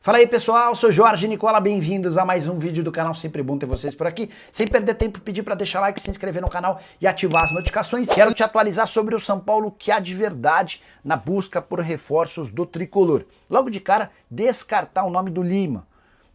Fala aí pessoal, sou Jorge Nicola, bem-vindos a mais um vídeo do canal, sempre bom ter vocês por aqui. Sem perder tempo, pedir para deixar like, se inscrever no canal e ativar as notificações. Quero te atualizar sobre o São Paulo, que há de verdade na busca por reforços do tricolor. Logo de cara, descartar o nome do Lima,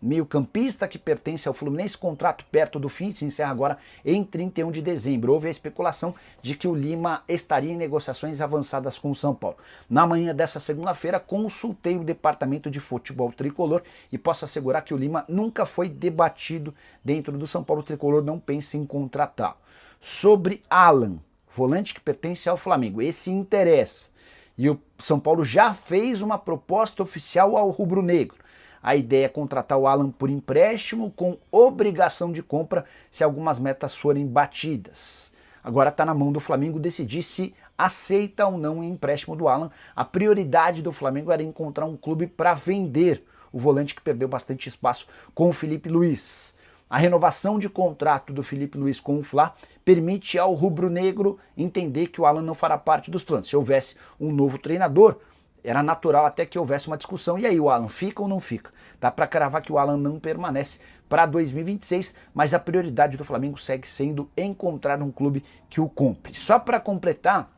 meio-campista que pertence ao Fluminense, contrato perto do fim, se encerra agora em 31 de dezembro. Houve a especulação de que o Lima estaria em negociações avançadas com o São Paulo. Na manhã dessa segunda-feira, consultei o departamento de futebol tricolor e posso assegurar que o Lima nunca foi debatido dentro do São Paulo. O tricolor não pensa em contratá-lo. Sobre Alan, volante que pertence ao Flamengo, esse interessa. E o São Paulo já fez uma proposta oficial ao rubro-negro. A ideia é contratar o Alan por empréstimo com obrigação de compra se algumas metas forem batidas. Agora está na mão do Flamengo decidir se aceita ou não o empréstimo do Alan. A prioridade do Flamengo era encontrar um clube para vender o volante que perdeu bastante espaço com o Felipe Luiz. A renovação de contrato do Felipe Luiz com o Fla permite ao rubro-negro entender que o Alan não fará parte dos planos. Se houvesse um novo treinador, era natural até que houvesse uma discussão. E aí, o Alan fica ou não fica? Dá para cravar que o Alan não permanece para 2026, mas a prioridade do Flamengo segue sendo encontrar um clube que o compre. Só para completar,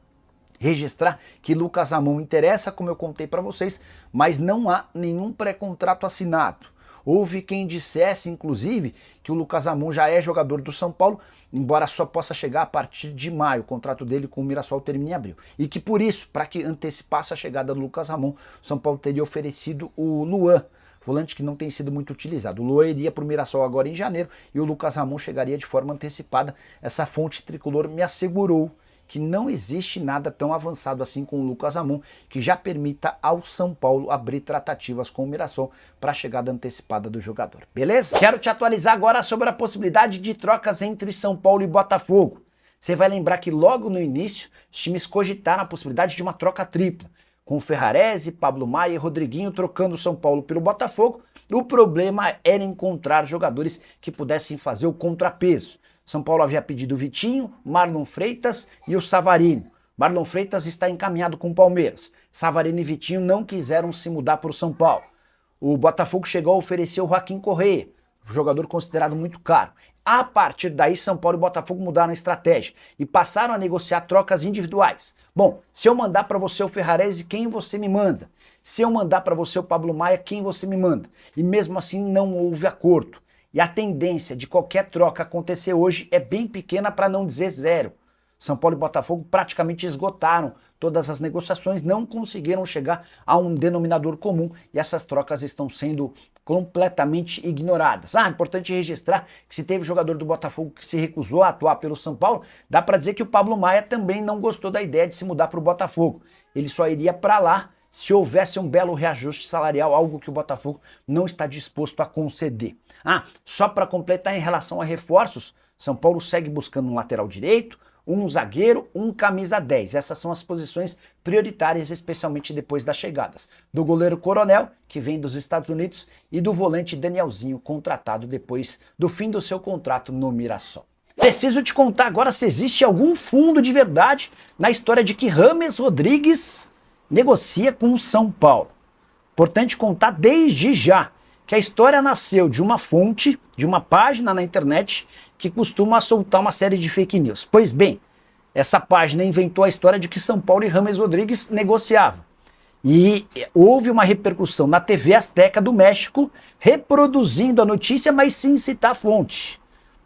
registrar que Lucas Ramon interessa, como eu contei para vocês, mas não há nenhum pré-contrato assinado. Houve quem dissesse, inclusive, que o Lucas Ramon já é jogador do São Paulo, embora só possa chegar a partir de maio, o contrato dele com o Mirassol termina em abril. E que por isso, para que antecipasse a chegada do Lucas Ramon, o São Paulo teria oferecido o Luan, volante que não tem sido muito utilizado. O Luan iria para o Mirassol agora em janeiro e o Lucas Ramon chegaria de forma antecipada. Essa fonte tricolor me assegurou que não existe nada tão avançado assim com o Lucas Ramon que já permita ao São Paulo abrir tratativas com o Mirassol para a chegada antecipada do jogador. Beleza? Quero te atualizar agora sobre a possibilidade de trocas entre São Paulo e Botafogo. Você vai lembrar que logo no início os times cogitaram a possibilidade de uma troca tripla, com o Ferrarese, Pablo Maia e Rodriguinho trocando o São Paulo pelo Botafogo. O problema era encontrar jogadores que pudessem fazer o contrapeso. São Paulo havia pedido o Vitinho, Marlon Freitas e o Savarino. Marlon Freitas está encaminhado com o Palmeiras. Savarino e Vitinho não quiseram se mudar para o São Paulo. O Botafogo chegou a oferecer o Joaquim Correa, jogador considerado muito caro. A partir daí, São Paulo e Botafogo mudaram a estratégia e passaram a negociar trocas individuais. Bom, se eu mandar para você o Ferrarese, quem você me manda? Se eu mandar para você o Pablo Maia, quem você me manda? E mesmo assim não houve acordo. E a tendência de qualquer troca acontecer hoje é bem pequena, para não dizer zero. São Paulo e Botafogo praticamente esgotaram todas as negociações, não conseguiram chegar a um denominador comum e essas trocas estão sendo completamente ignoradas. Importante registrar que se teve jogador do Botafogo que se recusou a atuar pelo São Paulo, dá para dizer que o Pablo Maia também não gostou da ideia de se mudar para o Botafogo. Ele só iria para lá se houvesse um belo reajuste salarial, algo que o Botafogo não está disposto a conceder. Só para completar em relação a reforços, São Paulo segue buscando um lateral direito, um zagueiro, um camisa 10. Essas são as posições prioritárias, especialmente depois das chegadas do goleiro Coronel, que vem dos Estados Unidos, e do volante Danielzinho, contratado depois do fim do seu contrato no Mirassol. Preciso te contar agora se existe algum fundo de verdade na história de que James Rodrigues negocia com o São Paulo. Importante contar desde já que a história nasceu de uma fonte, de uma página na internet que costuma soltar uma série de fake news. Pois bem, essa página inventou a história de que São Paulo e James Rodrigues negociavam. E houve uma repercussão na TV Azteca do México reproduzindo a notícia, mas sem citar a fonte.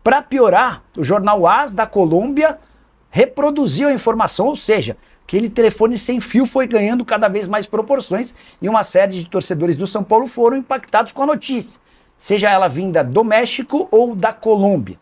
Para piorar, o jornal AS da Colômbia reproduziu a informação, ou seja, aquele telefone sem fio foi ganhando cada vez mais proporções e uma série de torcedores do São Paulo foram impactados com a notícia, seja ela vinda do México ou da Colômbia.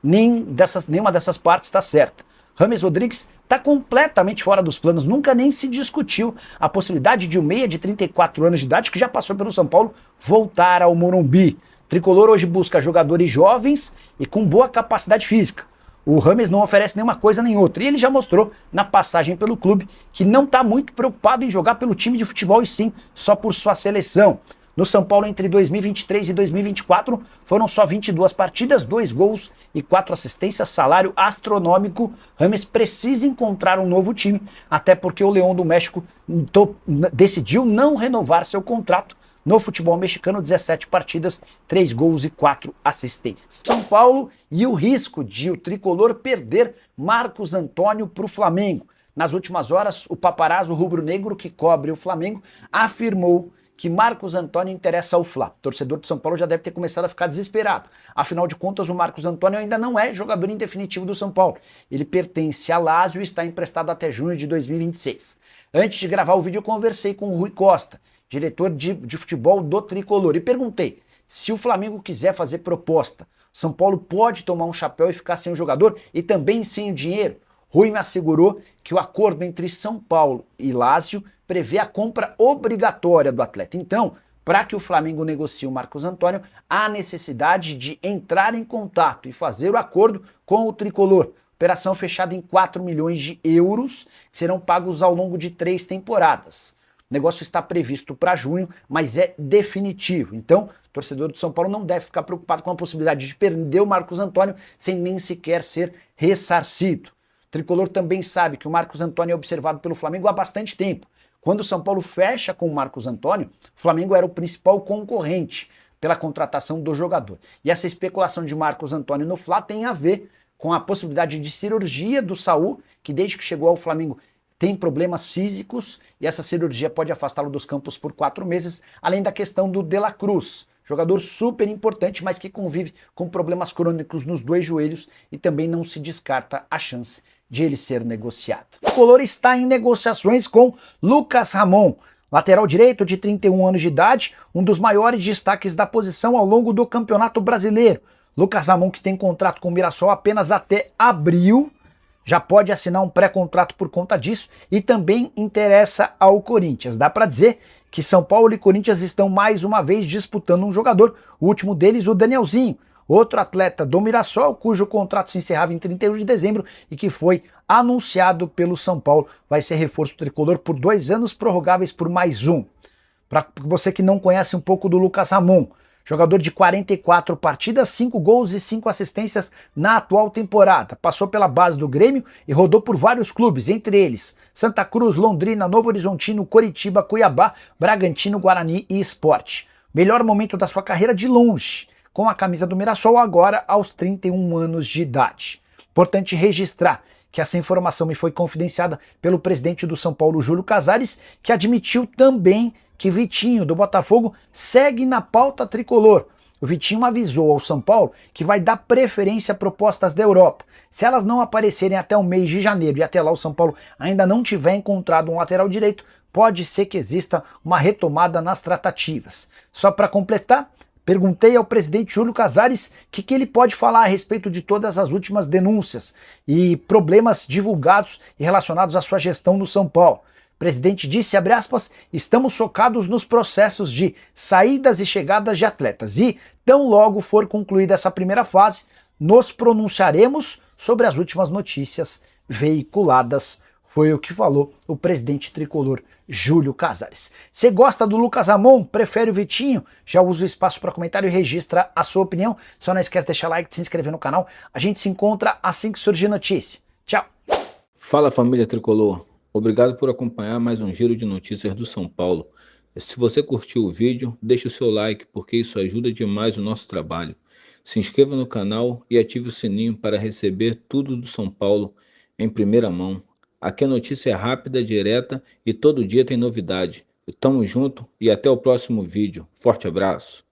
Nenhuma dessas partes está certa. James Rodrigues está completamente fora dos planos, nunca nem se discutiu a possibilidade de um meia de 34 anos de idade que já passou pelo São Paulo voltar ao Morumbi. O tricolor hoje busca jogadores jovens e com boa capacidade física. O James não oferece nenhuma coisa nem outra. E ele já mostrou na passagem pelo clube que não está muito preocupado em jogar pelo time de futebol e sim só por sua seleção. No São Paulo, entre 2023 e 2024, foram só 22 partidas, 2 gols e 4 assistências, salário astronômico. James precisa encontrar um novo time, até porque o Leão do México decidiu não renovar seu contrato No futebol mexicano, 17 partidas, 3 gols e 4 assistências. São Paulo e o risco de o tricolor perder Marcos Antônio para o Flamengo. Nas últimas horas, o paparazzo rubro-negro que cobre o Flamengo afirmou que Marcos Antônio interessa ao Fla. O torcedor de São Paulo já deve ter começado a ficar desesperado. Afinal de contas, o Marcos Antônio ainda não é jogador em definitivo do São Paulo. Ele pertence a Lazio e está emprestado até junho de 2026. Antes de gravar o vídeo, eu conversei com o Rui Costa, diretor de futebol do Tricolor, e perguntei se o Flamengo quiser fazer proposta, São Paulo pode tomar um chapéu e ficar sem o jogador e também sem o dinheiro. Rui me assegurou que o acordo entre São Paulo e Lazio prevê a compra obrigatória do atleta. Então, para que o Flamengo negocie o Marcos Antônio, há necessidade de entrar em contato e fazer o acordo com o Tricolor. Operação fechada em 4 milhões de euros, que serão pagos ao longo de 3 temporadas. O negócio está previsto para junho, mas é definitivo. Então, o torcedor do São Paulo não deve ficar preocupado com a possibilidade de perder o Marcos Antônio sem nem sequer ser ressarcido. O Tricolor também sabe que o Marcos Antônio é observado pelo Flamengo há bastante tempo. Quando o São Paulo fecha com o Marcos Antônio, o Flamengo era o principal concorrente pela contratação do jogador. E essa especulação de Marcos Antônio no Fla tem a ver com a possibilidade de cirurgia do Saul, que desde que chegou ao Flamengo tem problemas físicos, e essa cirurgia pode afastá-lo dos campos por 4 meses, além da questão do De La Cruz, jogador super importante, mas que convive com problemas crônicos nos 2 joelhos e também não se descarta a chance de ele ser negociado. O Tricolor está em negociações com Lucas Ramon, lateral direito de 31 anos de idade, um dos maiores destaques da posição ao longo do Campeonato Brasileiro. Lucas Ramon, que tem contrato com o Mirassol apenas até abril, já pode assinar um pré-contrato por conta disso e também interessa ao Corinthians. Dá para dizer que São Paulo e Corinthians estão mais uma vez disputando um jogador, o último deles o Danielzinho, outro atleta do Mirassol, cujo contrato se encerrava em 31 de dezembro e que foi anunciado pelo São Paulo. Vai ser reforço tricolor por 2 anos, prorrogáveis por mais um. Para você que não conhece um pouco do Lucas Ramon, jogador de 44 partidas, 5 gols e 5 assistências na atual temporada. Passou pela base do Grêmio e rodou por vários clubes, entre eles Santa Cruz, Londrina, Novo Horizontino, Coritiba, Cuiabá, Bragantino, Guarani e Sport. Melhor momento da sua carreira de longe, com a camisa do Mirassol agora aos 31 anos de idade. Importante registrar que essa informação me foi confidenciada pelo presidente do São Paulo, Júlio Casares, que admitiu também que Vitinho, do Botafogo, segue na pauta tricolor. O Vitinho avisou ao São Paulo que vai dar preferência a propostas da Europa. Se elas não aparecerem até o mês de janeiro e até lá o São Paulo ainda não tiver encontrado um lateral direito, pode ser que exista uma retomada nas tratativas. Só para completar, perguntei ao presidente Júlio Casares o que ele pode falar a respeito de todas as últimas denúncias e problemas divulgados e relacionados à sua gestão no São Paulo. O presidente disse, abre aspas, estamos focados nos processos de saídas e chegadas de atletas e, tão logo for concluída essa primeira fase, nos pronunciaremos sobre as últimas notícias veiculadas. Foi o que falou o presidente tricolor Júlio Casares. Você gosta do Lucas Ramon? Prefere o Vitinho? Já usa o espaço para comentário e registra a sua opinião. Só não esquece de deixar like, de se inscrever no canal. A gente se encontra assim que surgir notícia. Tchau! Fala, família tricolor. Obrigado por acompanhar mais um giro de notícias do São Paulo. Se você curtiu o vídeo, deixe o seu like, porque isso ajuda demais o nosso trabalho. Se inscreva no canal e ative o sininho para receber tudo do São Paulo em primeira mão. Aqui a notícia é rápida, direta e todo dia tem novidade. Tamo junto e até o próximo vídeo. Forte abraço.